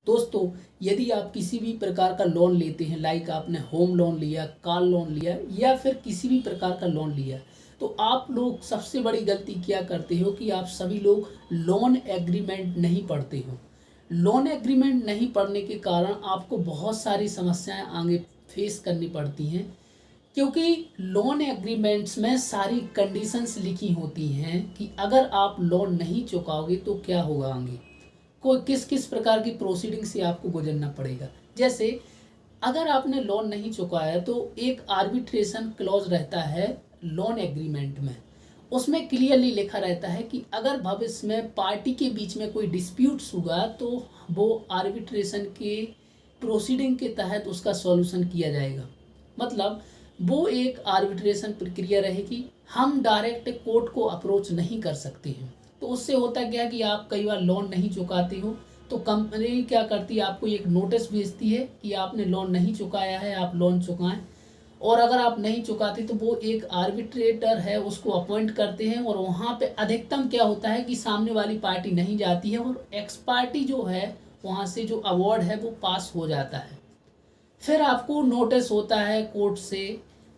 दोस्तों, यदि आप किसी भी प्रकार का लोन लेते हैं, लाइक आपने होम लोन लिया, कार लोन लिया या फिर किसी भी प्रकार का लोन लिया, तो आप लोग सबसे बड़ी गलती क्या करते हो कि आप सभी लोग लोन एग्रीमेंट नहीं पढ़ते हो। लोन एग्रीमेंट नहीं पढ़ने के कारण आपको बहुत सारी समस्याएं आगे फेस करनी पड़ती हैं, क्योंकि लोन एग्रीमेंट्स में सारी कंडीशंस लिखी होती हैं कि अगर आप लोन नहीं चुकाओगे तो क्या होगा आगे, को किस किस प्रकार की प्रोसीडिंग से आपको गुजरना पड़ेगा। जैसे अगर आपने लोन नहीं चुकाया तो एक आर्बिट्रेशन क्लॉज रहता है लोन एग्रीमेंट में। उसमें क्लियरली लिखा रहता है कि अगर भविष्य में पार्टी के बीच में कोई डिस्प्यूट्स हुआ तो वो आर्बिट्रेशन के प्रोसीडिंग के तहत उसका सॉल्यूशन किया जाएगा। मतलब वो एक आर्बिट्रेशन प्रक्रिया रहेगी, हम डायरेक्ट कोर्ट को अप्रोच नहीं कर सकते हैं। तो उससे होता क्या है कि आप कई बार लोन नहीं चुकाते हो तो कंपनी क्या करती है, आपको एक नोटिस भेजती है कि आपने लोन नहीं चुकाया है, आप लोन चुकाएं। और अगर आप नहीं चुकाते तो वो एक आर्बिट्रेटर है उसको अपॉइंट करते हैं, और वहाँ पे अधिकतम क्या होता है कि सामने वाली पार्टी नहीं जाती है और एक्स पार्टी जो है वहाँ से जो अवार्ड है वो पास हो जाता है। फिर आपको नोटिस होता है कोर्ट से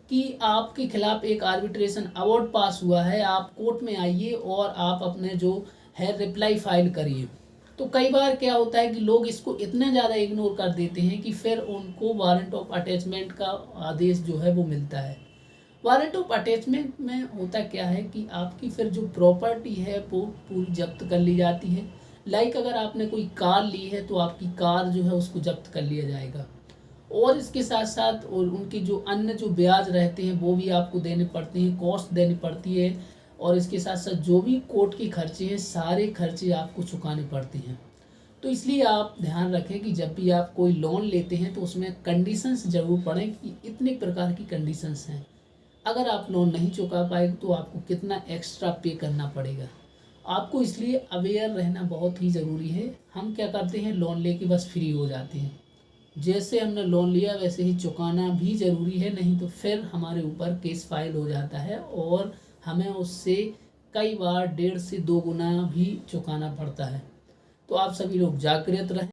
कि आपके खिलाफ एक आर्बिट्रेशन अवार्ड पास हुआ है, आप कोर्ट में आइए और आप अपने जो है रिप्लाई फाइल करिए। तो कई बार क्या होता है कि लोग इसको इतना ज़्यादा इग्नोर कर देते हैं कि फिर उनको वारंट ऑफ अटैचमेंट का आदेश जो है वो मिलता है। वारंट ऑफ अटैचमेंट में होता क्या है कि आपकी फिर जो प्रॉपर्टी है वो पूरी जब्त कर ली जाती है। लाइक अगर आपने कोई कार ली है तो आपकी कार जो है उसको जब्त कर लिया जाएगा, और इसके साथ साथ और उनके जो अन्य जो ब्याज रहते हैं वो भी आपको देने पड़ते हैं, कॉस्ट देनी पड़ती है। और इसके साथ साथ जो भी कोर्ट के खर्चे हैं सारे खर्चे आपको चुकाने पड़ते हैं। तो इसलिए आप ध्यान रखें कि जब भी आप कोई लोन लेते हैं तो उसमें कंडीशंस ज़रूर पढ़ें कि इतने प्रकार की कंडीशंस हैं। अगर आप लोन नहीं चुका पाए तो आपको कितना एक्स्ट्रा पे करना पड़ेगा। आपको इसलिए अवेयर रहना बहुत ही ज़रूरी है। हम क्या करते हैं, लोन लेके बस फ्री हो जाते हैं। जैसे हमने लोन लिया वैसे ही चुकाना भी ज़रूरी है, नहीं तो फिर हमारे ऊपर केस फाइल हो जाता है और हमें उससे कई बार 1.5 से 2 गुना भी चुकाना पड़ता है। तो आप सभी लोग जागृत रहें।